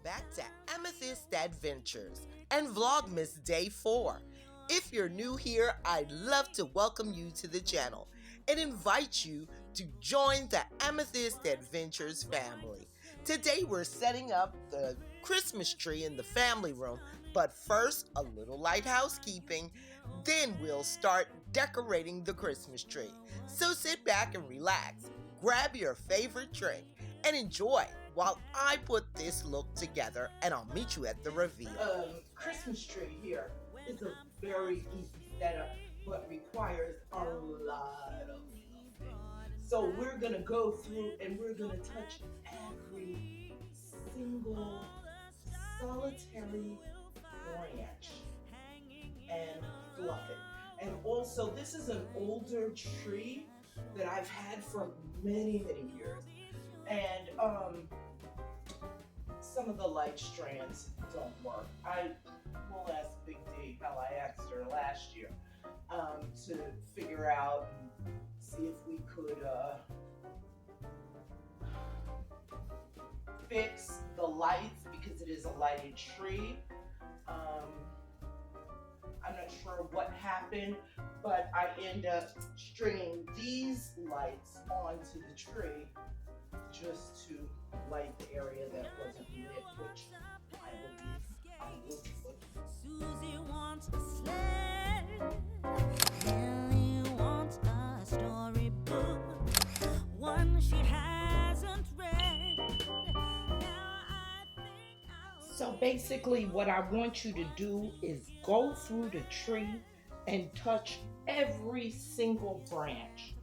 back to Amethyst Adventures and Vlogmas Day 4. If you're new here, I'd love to welcome you to the channel and invite you to join the Amethyst Adventures family. Today we're setting up the Christmas tree in the family room, but first a little light housekeeping, then we'll start decorating the Christmas tree. So sit back and relax, grab your favorite drink, and enjoy while I put this look together, and I'll meet you at the reveal. Christmas tree here is a very easy setup, but requires a lot of love. So we're gonna go through and we're gonna touch every single solitary branch and fluff it. And also, this is an older tree that I've had for many years. And some of the light strands don't work. I will ask Big D how I asked her last year to figure out and see if we could fix the lights because it is a lighted tree. I'm not sure what happened, but I end up stringing these lights onto the tree just to light the area that wasn't lit, which I believe I will put. Susie wants a sled. Lily wants a storybook, one she hasn't read. Now I think So basically what I want you to do is go through the tree and touch every single branch.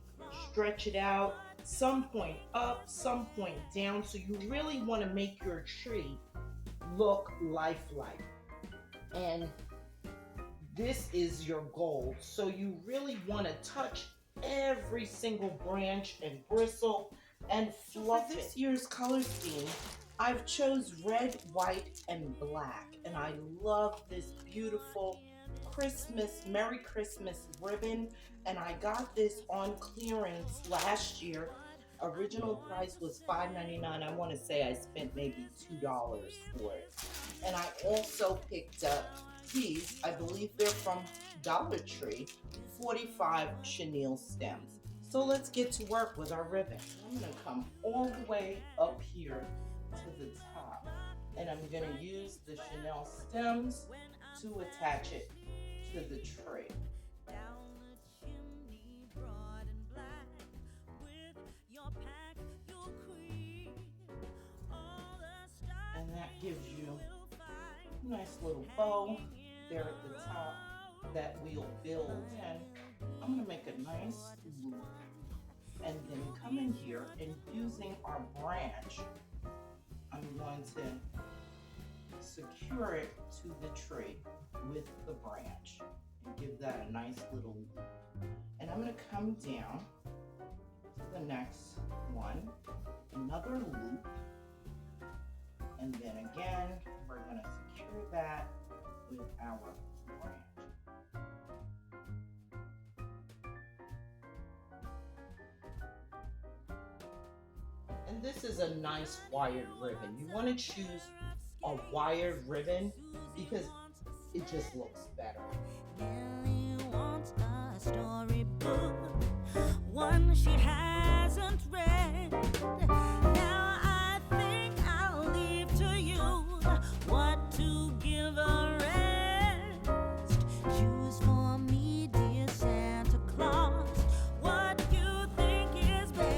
Stretch it out, some point up, some point down. So you really want to make your tree look lifelike. And this is your goal. So you really want to touch every single branch and bristle and fluff it. This year's color scheme, I've chose red, white, and black. And I love this beautiful Christmas, Merry Christmas ribbon. And I got this on clearance last year. Original price was $5.99. I want to say I spent maybe $2 for it. And I also picked up these, I believe they're from Dollar Tree, 45 chenille stems. So let's get to work with our ribbon. I'm going to come all the way up here to the top. And I'm going to use the chenille stems to attach it to the tree. And that gives you a nice little bow there at the top that we'll build. And I'm going to make a nice loop and then come in here and using our branch, I'm going to secure it to the tree with the branch and give that a nice little loop. And I'm going to come down to the next one, another loop, and then again we're going to secure that with our branch. And this is a nice wired ribbon. You want to choose a wired ribbon because it just looks better. Lily wants a storybook, one she hasn't read. Now I think I'll leave to you what to give her rest. Choose for me, dear Santa Claus, what you think is best.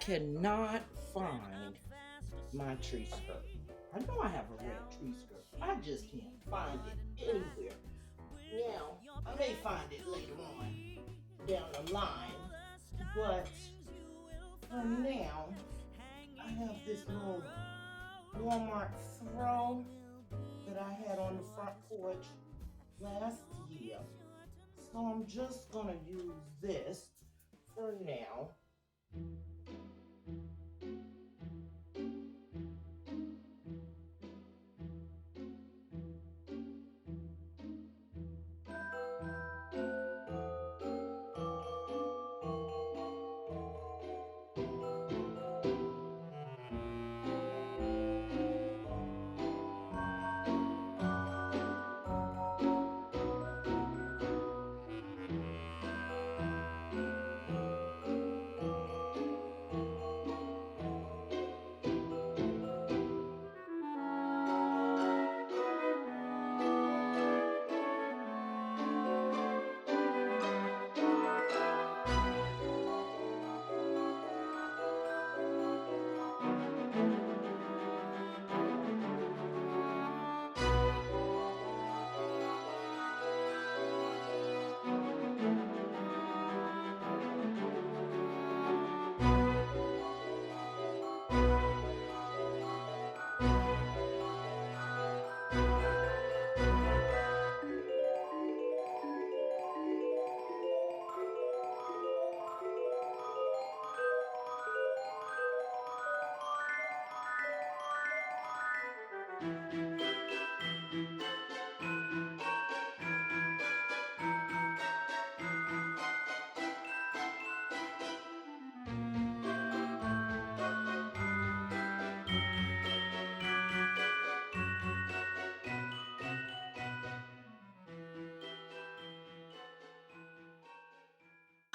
cannot find my tree skirt. I know I have a red tree skirt. I just can't find it anywhere. Now, I may find it later on down the line, but for now, I have this little Walmart throw that I had on the front porch last year. So I'm just gonna use this for now.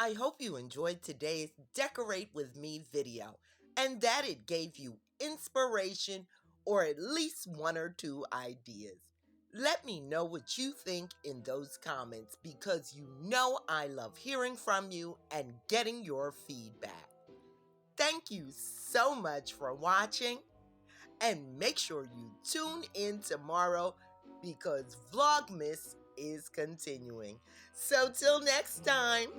I hope you enjoyed today's Decorate With Me video and that it gave you inspiration or at least one or two ideas. Let me know what you think in those comments because you know I love hearing from you and getting your feedback. Thank you so much for watching and make sure you tune in tomorrow because Vlogmas is continuing. So till next time.